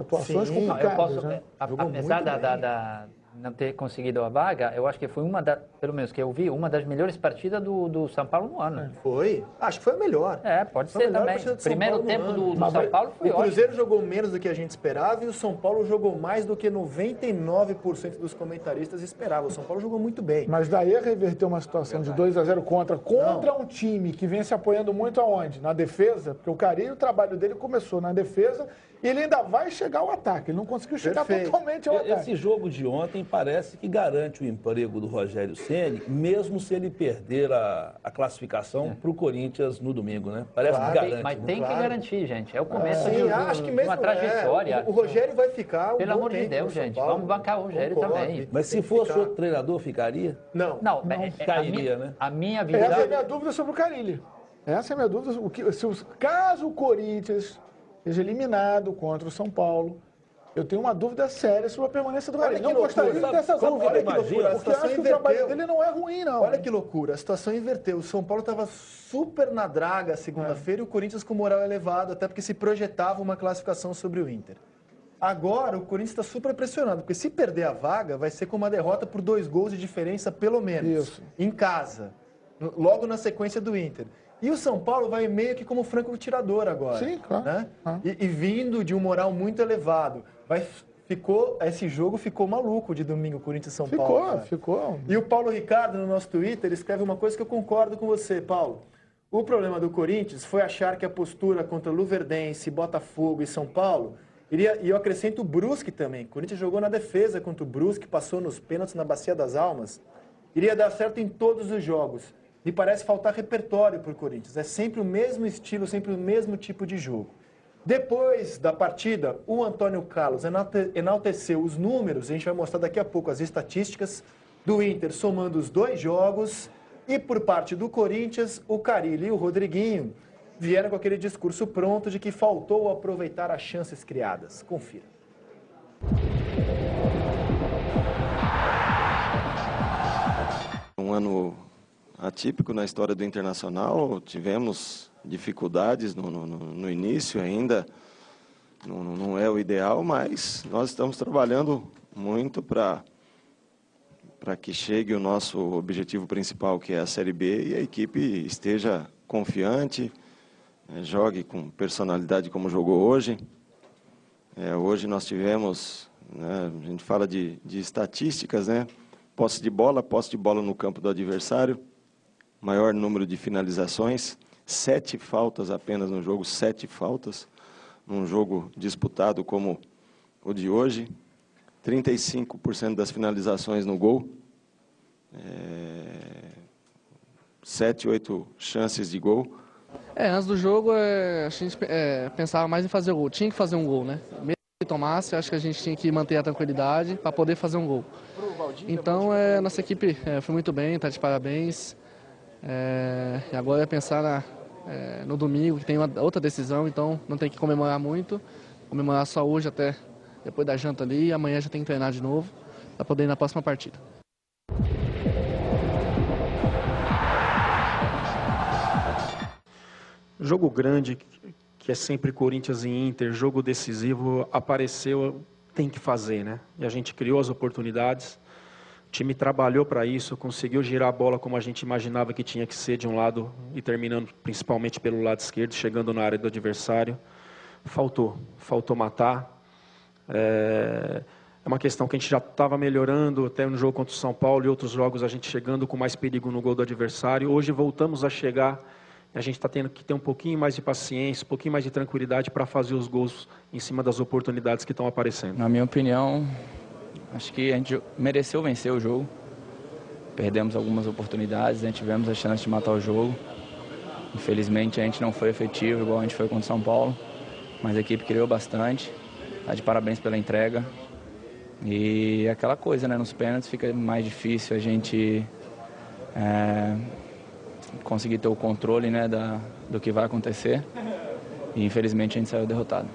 atuações Sim, complicadas, né? Apesar da não ter conseguido a vaga, eu acho que foi pelo menos que eu vi, uma das melhores partidas do São Paulo no ano. Foi? Acho que foi a melhor. Pode ser também. Primeiro tempo do São Paulo foi ótimo. O Cruzeiro jogou menos do que a gente esperava e o São Paulo jogou mais do que 99% dos comentaristas esperavam. O São Paulo jogou muito bem. Mas daí a reverter uma situação de 2-0 contra um time que vem se apoiando muito aonde? Na defesa, porque o Carille, o trabalho dele começou na defesa e ele ainda vai chegar ao ataque. Ele não conseguiu chegar totalmente ao ataque. Esse jogo de ontem parece que garante o emprego do Rogério Ceni, mesmo se ele perder a classificação para o Corinthians no domingo, né? Parece que garante. Mas tem que garantir, gente. É o começo acho que mesmo, uma trajetória. O Rogério vai ficar Pelo amor de Deus, gente. Vamos bancar o Rogério também. Mas se fosse outro treinador, ficaria? Não. Cairia, né? A minha visão... Essa é a minha dúvida sobre o Carille. Essa é a minha dúvida. Caso o Corinthians seja eliminado contra o São Paulo, eu tenho uma dúvida séria sobre a permanência do Carille. Não gostaria dessas dúvidas. Olha que loucura, porque eu acho que o trabalho dele não é ruim, não. Olha que loucura, a situação inverteu. O São Paulo estava super na draga segunda-feira e o Corinthians com moral elevado, até porque se projetava uma classificação sobre o Inter. Agora o Corinthians está super pressionado, porque se perder a vaga, vai ser com uma derrota por 2 gols de diferença, pelo menos. Isso. Em casa. Logo na sequência do Inter. E o São Paulo vai meio que como franco-tirador agora. Sim, claro. Né? E vindo de um moral muito elevado. Esse jogo ficou maluco de domingo, Corinthians e São Paulo. Ficou. E o Paulo Ricardo, no nosso Twitter, escreve uma coisa que eu concordo com você, Paulo. O problema do Corinthians foi achar que a postura contra Luverdense, Botafogo e São Paulo... E eu acrescento o Brusque também. O Corinthians jogou na defesa contra o Brusque, passou nos pênaltis na Bacia das Almas. Iria dar certo em todos os jogos. Me parece faltar repertório para o Corinthians. É sempre o mesmo estilo, sempre o mesmo tipo de jogo. Depois da partida, o Antônio Carlos enalteceu os números, a gente vai mostrar daqui a pouco as estatísticas do Inter, somando os 2 jogos. E por parte do Corinthians, o Carille e o Rodriguinho vieram com aquele discurso pronto de que faltou aproveitar as chances criadas. Confira. Um ano atípico na história do Internacional, tivemos dificuldades no início ainda, não é o ideal, mas nós estamos trabalhando muito para que chegue o nosso objetivo principal, que é a Série B, e a equipe esteja confiante, jogue com personalidade como jogou hoje. Hoje nós tivemos, né, a gente fala de estatísticas, né? Posse de bola no campo do adversário, maior número de finalizações, 7 faltas apenas no jogo, 7 faltas, num jogo disputado como o de hoje, 35% das finalizações no gol, 7, 8 chances de gol. Antes do jogo, a gente pensava mais em fazer o gol, tinha que fazer um gol, né? Mesmo que tomasse, acho que a gente tinha que manter a tranquilidade para poder fazer um gol. Então, nossa equipe foi muito bem, está de parabéns. E agora é pensar no domingo, que tem outra decisão, então não tem que comemorar muito. Comemorar só hoje até depois da janta ali, e amanhã já tem que treinar de novo para poder ir na próxima partida. Jogo grande, que é sempre Corinthians e Inter, jogo decisivo, apareceu, tem que fazer, né? E a gente criou as oportunidades. O time trabalhou para isso, conseguiu girar a bola como a gente imaginava que tinha que ser de um lado e terminando principalmente pelo lado esquerdo, chegando na área do adversário. Faltou matar. É uma questão que a gente já estava melhorando, até no jogo contra o São Paulo e outros jogos a gente chegando com mais perigo no gol do adversário. Hoje voltamos a chegar, a gente está tendo que ter um pouquinho mais de paciência, um pouquinho mais de tranquilidade para fazer os gols em cima das oportunidades que estão aparecendo. Na minha opinião, acho que a gente mereceu vencer o jogo. Perdemos algumas oportunidades, a gente tivemos a chance de matar o jogo. Infelizmente a gente não foi efetivo igual a gente foi contra o São Paulo, mas a equipe criou bastante. Está de parabéns pela entrega. E aquela coisa, né? Nos pênaltis fica mais difícil a gente conseguir ter o controle, né, do que vai acontecer. E infelizmente a gente saiu derrotado.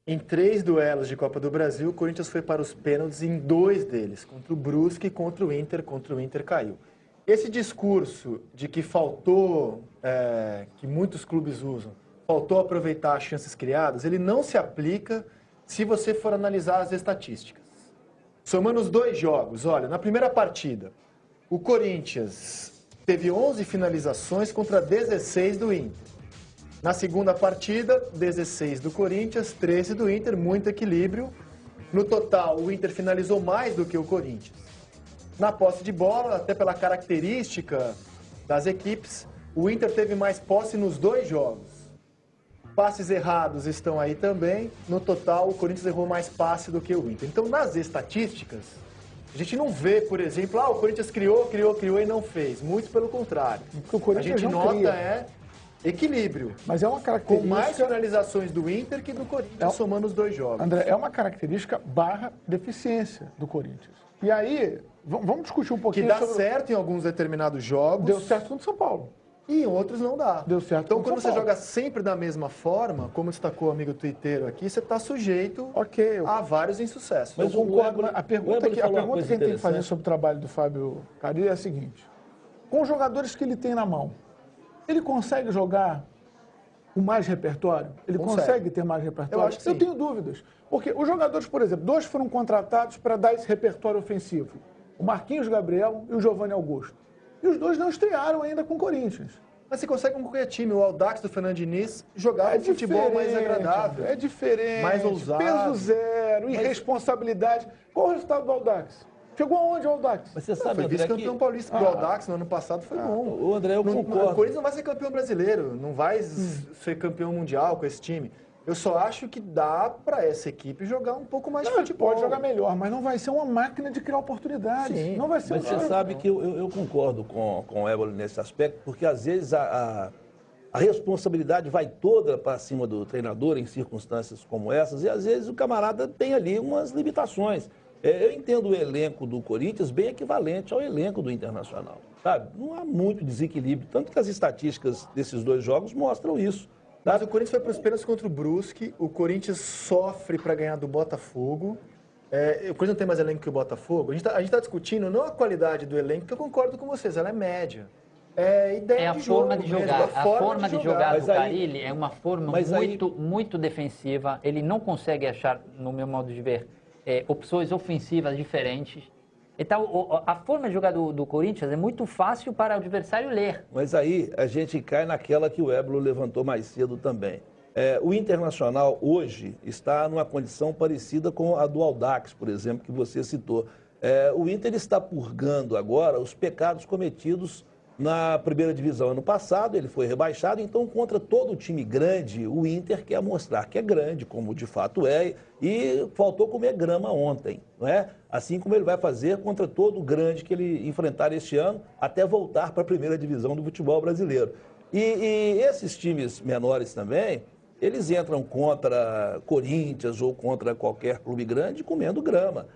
Em 3 duelos de Copa do Brasil, o Corinthians foi para os pênaltis em 2 deles, contra o Brusque e contra o Inter caiu. Esse discurso de que faltou, que muitos clubes usam, faltou aproveitar as chances criadas, ele não se aplica se você for analisar as estatísticas. Somando os 2 jogos, olha, na primeira partida, o Corinthians teve 11 finalizações contra 16 do Inter. Na segunda partida, 16 do Corinthians, 13 do Inter, muito equilíbrio. No total, o Inter finalizou mais do que o Corinthians. Na posse de bola, até pela característica das equipes, o Inter teve mais posse nos 2 jogos. Passes errados estão aí também. No total, o Corinthians errou mais passe do que o Inter. Então, nas estatísticas, a gente não vê, por exemplo, o Corinthians criou e não fez. Muito pelo contrário. O Corinthians a gente não nota cria. Equilíbrio. Mas é uma característica... Com mais finalizações do Inter que do Corinthians, somando os 2 jogos. André, é uma característica / deficiência do Corinthians. E aí, vamos discutir um pouquinho que dá certo em alguns determinados jogos. Deu certo no São Paulo. E em outros não dá. Deu certo. Então, quando você joga sempre da mesma forma, como destacou o amigo twitteiro aqui, você está sujeito a vários insucessos. Mas eu concordo. A pergunta que a gente tem que fazer sobre o trabalho do Fábio Carille é a seguinte. Com os jogadores que ele tem na mão, ele consegue jogar com mais repertório? Ele consegue ter mais repertório? Eu acho que sim. Eu tenho dúvidas. Porque os jogadores, por exemplo, 2 foram contratados para dar esse repertório ofensivo. O Marquinhos Gabriel e o Giovanni Augusto. E os 2 não estrearam ainda com o Corinthians. Mas você consegue com qualquer time. O Audax do Fernando Diniz jogava futebol mais agradável. É diferente. Mais ousado. Peso zero, irresponsabilidade. Qual o resultado do Audax? Chegou aonde o Audax? Mas você sabe, foi vice-campeão paulista. O Audax no ano passado foi bom. O André, eu concordo. O Corinthians não vai ser campeão brasileiro. Não vai ser campeão mundial com esse time. Eu só acho que dá para essa equipe jogar um pouco mais de futebol. Pode jogar melhor, mas não vai ser uma máquina de criar oportunidades. Sim. Não vai ser. Mas você sabe que eu concordo com o Ébolo nesse aspecto, porque às vezes a responsabilidade vai toda para cima do treinador em circunstâncias como essas, e às vezes o camarada tem ali umas limitações. Eu entendo o elenco do Corinthians bem equivalente ao elenco do Internacional, sabe? Não há muito desequilíbrio, tanto que as estatísticas desses 2 jogos mostram isso. Mas o Corinthians foi para os pênaltis contra o Brusque, o Corinthians sofre para ganhar do Botafogo. O Corinthians não tem mais elenco que o Botafogo. A gente está discutindo não a qualidade do elenco, que eu concordo com vocês, ela é média. É ideia de jogo. Forma de jogar. A forma de jogar do Carille é uma forma muito defensiva. Ele não consegue achar, no meu modo de ver, opções ofensivas diferentes. Então, a forma de jogar do Corinthians é muito fácil para o adversário ler. Mas aí a gente cai naquela que o Ébolo levantou mais cedo também. O Internacional hoje está numa condição parecida com a do Audax, por exemplo, que você citou. O Inter está purgando agora os pecados cometidos na primeira divisão ano passado, ele foi rebaixado, então contra todo o time grande, o Inter quer mostrar que é grande, como de fato é, e faltou comer grama ontem, não é? Assim como ele vai fazer contra todo o grande que ele enfrentar este ano, até voltar para a primeira divisão do futebol brasileiro. E esses times menores também, eles entram contra Corinthians ou contra qualquer clube grande comendo grama.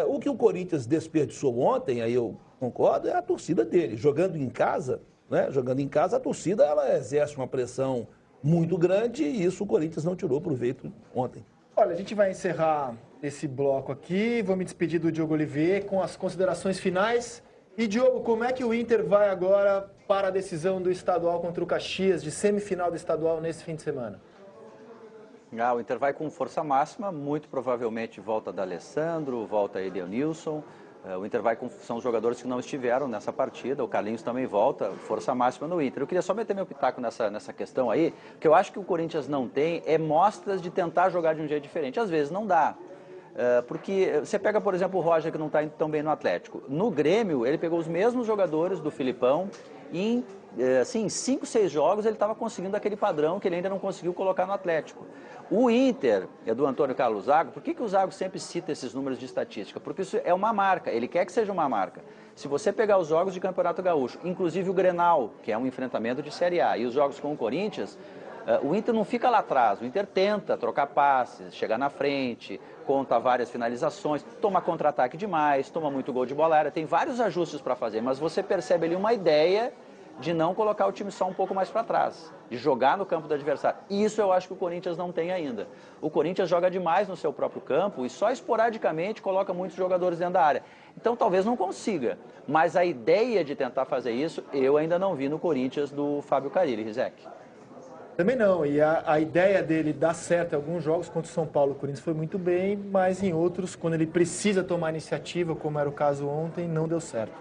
O que o Corinthians desperdiçou ontem, aí eu concordo, é a torcida dele. Jogando em casa, né? Jogando em casa, a torcida ela exerce uma pressão muito grande e isso o Corinthians não tirou proveito ontem. Olha, a gente vai encerrar esse bloco aqui. Vou me despedir do Diogo Olivier com as considerações finais. E, Diogo, como é que o Inter vai agora para a decisão do estadual contra o Caxias, de semifinal do estadual nesse fim de semana? O Inter vai com força máxima, muito provavelmente volta da Alessandro, volta Edenilson. O Inter vai com... São os jogadores que não estiveram nessa partida, o Carlinhos também volta, força máxima no Inter. Eu queria só meter meu pitaco nessa questão aí, que eu acho que o Corinthians não tem mostras de tentar jogar de um jeito diferente. Às vezes não dá. Porque você pega, por exemplo, o Roger, que não está indo tão bem no Atlético. No Grêmio, ele pegou os mesmos jogadores do Filipão e em 5, 6 jogos ele estava conseguindo aquele padrão que ele ainda não conseguiu colocar no Atlético. O Inter, é do Antônio Carlos Zago. Por que o Zago sempre cita esses números de estatística? Porque isso é uma marca, ele quer que seja uma marca. Se você pegar os jogos de Campeonato Gaúcho, inclusive o Grenal, que é um enfrentamento de Série A, e os jogos com o Corinthians, o Inter não fica lá atrás, o Inter tenta trocar passes, chegar na frente, conta várias finalizações, toma contra-ataque demais, toma muito gol de bola aérea, tem vários ajustes para fazer, mas você percebe ali uma ideia de não colocar o time só um pouco mais para trás, de jogar no campo do adversário. Isso eu acho que o Corinthians não tem ainda. O Corinthians joga demais no seu próprio campo e só esporadicamente coloca muitos jogadores dentro da área. Então talvez não consiga, mas a ideia de tentar fazer isso eu ainda não vi no Corinthians do Fábio Carille, Rizek. Também não, e a ideia dele dar certo em alguns jogos contra o São Paulo, o Corinthians foi muito bem, mas em outros, quando ele precisa tomar iniciativa, como era o caso ontem, não deu certo.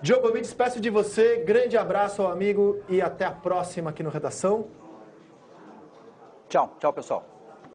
Diogo, eu me despeço de você, grande abraço ao amigo e até a próxima aqui no Redação. Tchau, tchau pessoal.